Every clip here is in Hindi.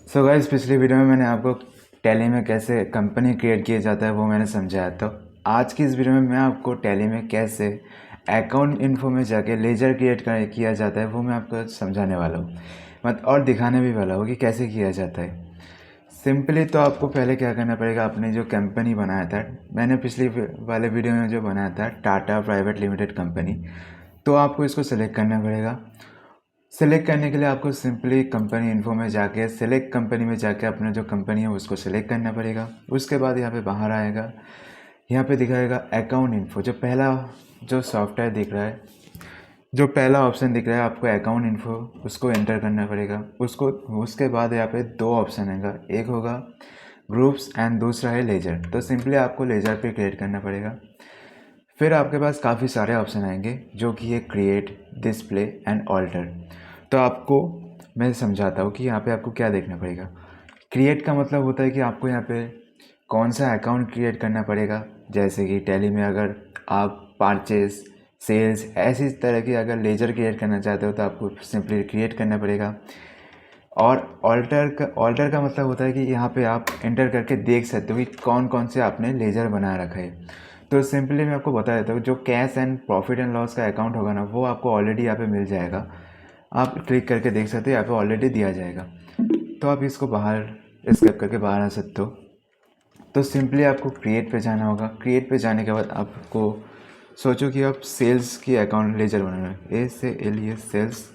सो गाइस, पिछली वीडियो में मैंने आपको टैली में कैसे कंपनी क्रिएट किया जाता है वो मैंने समझाया। तो आज की इस वीडियो में मैं आपको टैली में कैसे अकाउंट इन्फो में जाके लेजर किया जाता है वो मैं आपको समझाने वाला हूँ, और दिखाने भी वाला हूँ कि कैसे किया जाता है। सिंपली तो आपको पहले क्या करना पड़ेगा, आपने जो कंपनी बनाया था, मैंने पिछली वाले वीडियो में जो बनाया था टाटा प्राइवेट लिमिटेड कंपनी, तो आपको इसको सेलेक्ट करना पड़ेगा। सेलेक्ट करने के लिए आपको सिंपली कंपनी इन्फो में जाके सेलेक्ट कंपनी में जाके अपना जो कंपनी है उसको सेलेक्ट करना पड़ेगा। उसके बाद यहाँ पे बाहर आएगा, यहाँ पे दिखाएगा अकाउंट इन्फो। जो पहला जो सॉफ्टवेयर दिख रहा है, जो पहला ऑप्शन दिख रहा है आपको अकाउंट इन्फो, उसको एंटर करना पड़ेगा। उसके बाद यहाँ पे दो ऑप्शन आएगा, एक होगा ग्रुप्स एंड दूसरा है लेजर। तो सिंपली आपको लेजर पे क्रिएट करना पड़ेगा। फिर आपके पास काफ़ी सारे ऑप्शन आएंगे जो कि है क्रिएट, डिस्प्ले एंड ऑल्टर। तो आपको मैं समझाता हूँ कि यहाँ पे आपको क्या देखना पड़ेगा। क्रिएट का मतलब होता है कि आपको यहाँ पे कौन सा अकाउंट क्रिएट करना पड़ेगा। जैसे कि टैली में अगर आप परचेस, सेल्स, ऐसी तरह की अगर लेजर क्रिएट करना चाहते हो तो आपको सिंपली क्रिएट करना पड़ेगा। और ऑल्टर का मतलब होता है कि यहाँ पे आप एंटर करके देख सकते हो कि कौन कौन से आपने लेजर बना रखा है। तो सिंपली मैं आपको बता देता हूँ, जो cash and profit and loss का अकाउंट होगा ना, वो आपको ऑलरेडी यहाँ पे मिल जाएगा। आप क्लिक करके देख सकते हो, यहाँ पे ऑलरेडी दिया जाएगा। तो आप इसको बाहर स्किप करके बाहर आ सकते हो। तो सिंपली आपको क्रिएट पे जाना होगा। क्रिएट पे जाने के बाद आपको सोचो कि आप सेल्स की अकाउंट लेजर बनाना है, SALES सेल्स।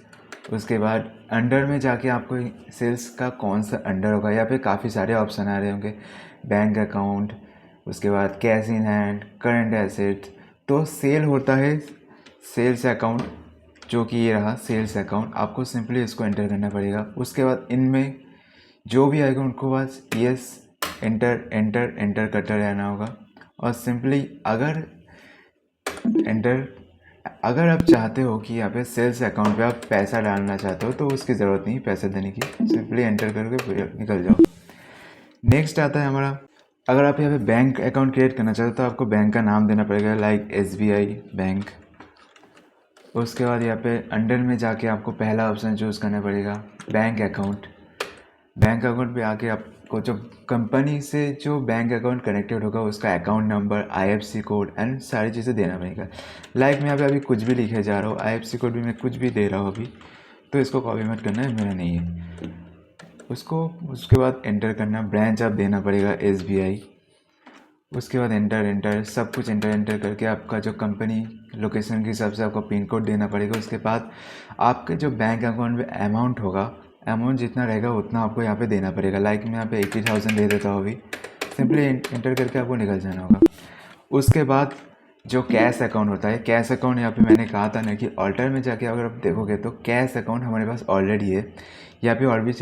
उसके बाद अंडर में जाके आपको सेल्स का कौन सा अंडर होगा, यहाँ पे काफ़ी सारे ऑप्शन आ रहे होंगे। बैंक अकाउंट, उसके बाद cash in hand, current asset. तो सेल होता है सेल्स अकाउंट, जो कि ये रहा सेल्स अकाउंट। आपको सिंपली इसको एंटर करना पड़ेगा। उसके बाद इनमें जो भी आएगा उनको बस यस एंटर एंटर एंटर करते रहना होगा। और सिंपली अगर आप चाहते हो कि यहाँ पे सेल्स अकाउंट पे आप पैसा डालना चाहते हो तो उसकी ज़रूरत नहीं पैसे देने की, सिंपली एंटर करके निकल जाओ। नेक्स्ट आता है हमारा, अगर आप यहाँ पे बैंक अकाउंट क्रिएट करना चाहते हो तो आपको बैंक का नाम देना पड़ेगा, लाइक SBI बैंक। उसके बाद यहाँ पे अंडर में जाके आपको पहला ऑप्शन चूज़ करना पड़ेगा, बैंक अकाउंट। बैंक अकाउंट पे आके आपको जो कंपनी से जो बैंक अकाउंट कनेक्टेड होगा उसका account number, IFSC code and सारी चीज़ें देना पड़ेगा। लाइक मैं यहाँ पे अभी कुछ भी लिखे जा रहा हूँ, IFSC कोड भी मैं कुछ भी दे रहा हूँ अभी, तो इसको कॉपी मत करना है, मेरा नहीं है। उसके बाद एंटर करना, ब्रांच आप देना पड़ेगा SBI। उसके बाद एंटर सब कुछ एंटर करके आपका जो कंपनी लोकेशन के हिसाब से आपको पिन कोड देना पड़ेगा। उसके बाद आपके जो बैंक अकाउंट में अमाउंट होगा, अमाउंट जितना रहेगा उतना आपको यहाँ पे देना पड़ेगा। लाइक मैं यहाँ पे 80,000 दे देता हूँ अभी। सिंपली एंटर करके आपको निकल जाना होगा। उसके बाद जो कैश अकाउंट होता है, कैश अकाउंट यहाँ पे मैंने कहा था ना कि ऑल्टर में जाके अगर आप देखोगे तो कैश अकाउंट हमारे पास ऑलरेडी है। यहाँ पे और भी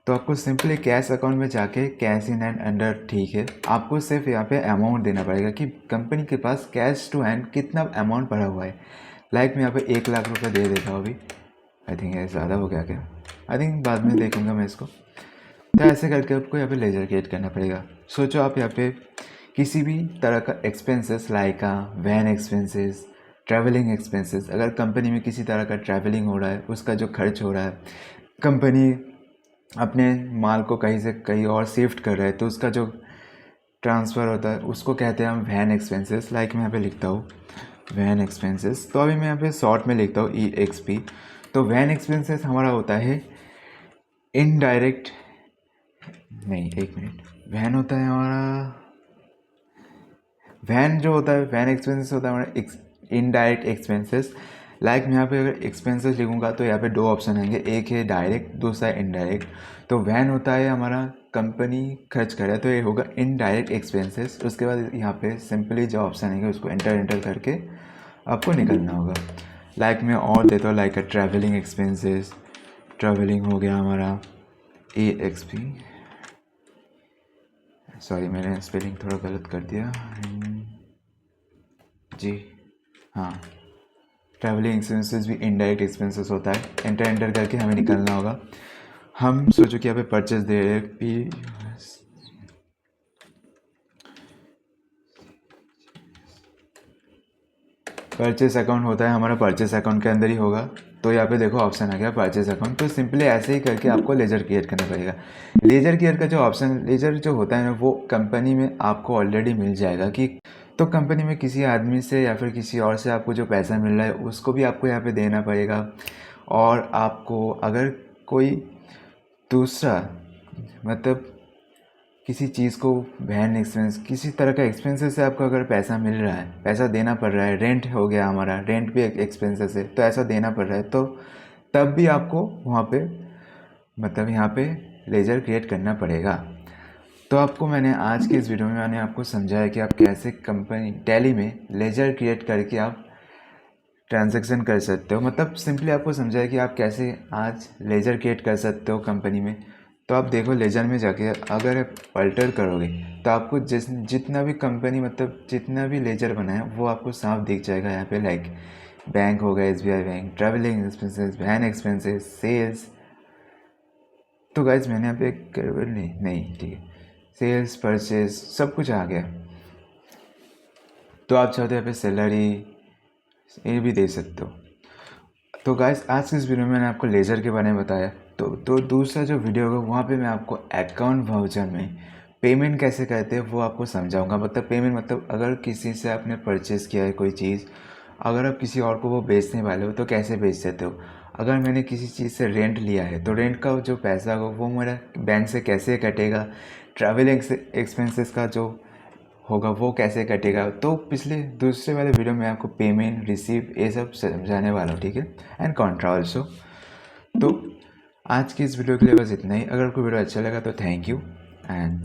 तो आपको सिंपली कैश अकाउंट में जाके कैश इन हैंड अंडर, ठीक है, आपको सिर्फ यहाँ पे अमाउंट देना पड़ेगा कि कंपनी के पास कैश टू हैंड कितना अमाउंट पड़ा हुआ है। लाइक मैं यहाँ पे 1 लाख रुपये दे देता हूँ अभी। आई थिंक ये ज़्यादा हो गया क्या, आई थिंक बाद में देखूँगा मैं इसको। तो ऐसे करके आपको यहाँ पे लेजर क्रिएट करना पड़ेगा। सोचो आप यहाँ पे किसी भी तरह का expenses, like when expenses, travelling expenses, अगर कंपनी में किसी तरह का ट्रैवलिंग हो रहा है, उसका जो खर्च हो रहा है, कंपनी अपने माल को कहीं से कहीं और शिफ्ट कर रहा है तो उसका जो ट्रांसफ़र होता है उसको कहते हैं हम वैन एक्सपेंसेस। लाइक मैं यहाँ पे लिखता हूँ वैन एक्सपेंसेस। तो अभी मैं यहाँ पे शॉर्ट में लिखता हूँ EXP। तो वैन एक्सपेंसेस हमारा होता है इनडायरेक्ट, नहीं एक मिनट, वैन होता है हमारा, वैन जो होता है वैन एक्सपेंसेस होता है हमारा इनडायरेक्ट एक्सपेंसेस। लाइक मैं यहाँ पे अगर एक्सपेंसेस लिखूँगा तो यहाँ पे दो ऑप्शन आएंगे, एक है डायरेक्ट, दूसरा है इनडायरेक्ट। तो वैन होता है हमारा कंपनी खर्च करे तो ये होगा इनडायरेक्ट एक्सपेंसेस। उसके बाद यहाँ पे सिंपली जो ऑप्शन आएंगे उसको एंटर करके आपको निकलना होगा। लाइक मैं और देता हूँ, लाइक ट्रैवलिंग एक्सपेंसेस, ट्रैवलिंग हो गया हमारा EXP। सॉरी मैंने स्पेलिंग थोड़ा गलत कर दिया जी, हाँ, ट्रैवलिंग एक्सपेंसेस भी इनडायरेक्ट एक्सपेंसेस होता है। एंटर करके हमें निकलना होगा। हम सोचो कि यहाँ पे परचेस दे रहे हैं परचेस अकाउंट होता है हमारा, परचेस अकाउंट के अंदर ही होगा। तो यहाँ पे देखो ऑप्शन आ गया परचेस अकाउंट। तो सिंपली ऐसे ही करके आपको लेजर क्रिएट करना पड़ेगा। लेजर क्रिएट का जो ऑप्शन, लेजर जो होता है ना, वो कंपनी में आपको ऑलरेडी मिल जाएगा कि तो कंपनी में किसी आदमी से या फिर किसी और से आपको जो पैसा मिल रहा है उसको भी आपको यहाँ पे देना पड़ेगा। और आपको अगर कोई दूसरा मतलब किसी चीज़ को वैन एक्सपेंस, किसी तरह का एक्सपेंसेस से आपको अगर पैसा मिल रहा है, पैसा देना पड़ रहा है, रेंट हो गया हमारा, रेंट भी एक एक्सपेंसेस है, तो ऐसा देना पड़ रहा है, तो तब भी आपको वहाँ पे मतलब यहाँ पे लेजर क्रिएट करना पड़ेगा। तो आपको मैंने आज की इस वीडियो में मैंने आपको समझाया कि आप कैसे कंपनी टैली में लेजर क्रिएट करके आप ट्रांजैक्शन कर सकते हो। मतलब सिंपली आपको समझाया कि आप कैसे आज लेजर क्रिएट कर सकते हो कंपनी में। तो आप देखो लेजर में जाके अगर आप अल्टर करोगे तो आपको जितना भी कंपनी मतलब जितना भी लेजर बना है वो आपको साफ दिख जाएगा यहाँ पे। लाइक बैंक हो गया, SBI bank, travelling expenses, van expenses, sales. तो गाइज मैंने यहाँ पे नहीं ठीक है, सेल्स, परचेज सब कुछ आ गया। तो आप चाहते हो यहाँ पे सैलरी ये भी दे सकते हो। तो गाइस आज की इस वीडियो में मैंने आपको लेजर के बारे में बताया। तो दूसरा जो वीडियो होगा वहाँ पे मैं आपको अकाउंट वाउचर में पेमेंट कैसे करते हैं वो आपको समझाऊंगा। मतलब पेमेंट मतलब अगर किसी से आपने परचेज़ किया है कोई चीज़, अगर आप किसी और को वो बेचने वाले हो तो कैसे बेच सकते हो। अगर मैंने किसी चीज़ से रेंट लिया है तो रेंट का जो पैसा होगा वो मेरा बैंक से कैसे कटेगा, ट्रैवलिंग एक्सपेंसेस का जो होगा वो कैसे कटेगा। तो पिछले दूसरे वाले वीडियो में आपको पेमेंट, रिसीव ये सब समझाने वाला हूँ, ठीक है, एंड कॉन्ट्रा ऑल्सो। तो आज की इस वीडियो के लिए बस इतना ही। अगर कोई वीडियो अच्छा लगा तो थैंक यू एंड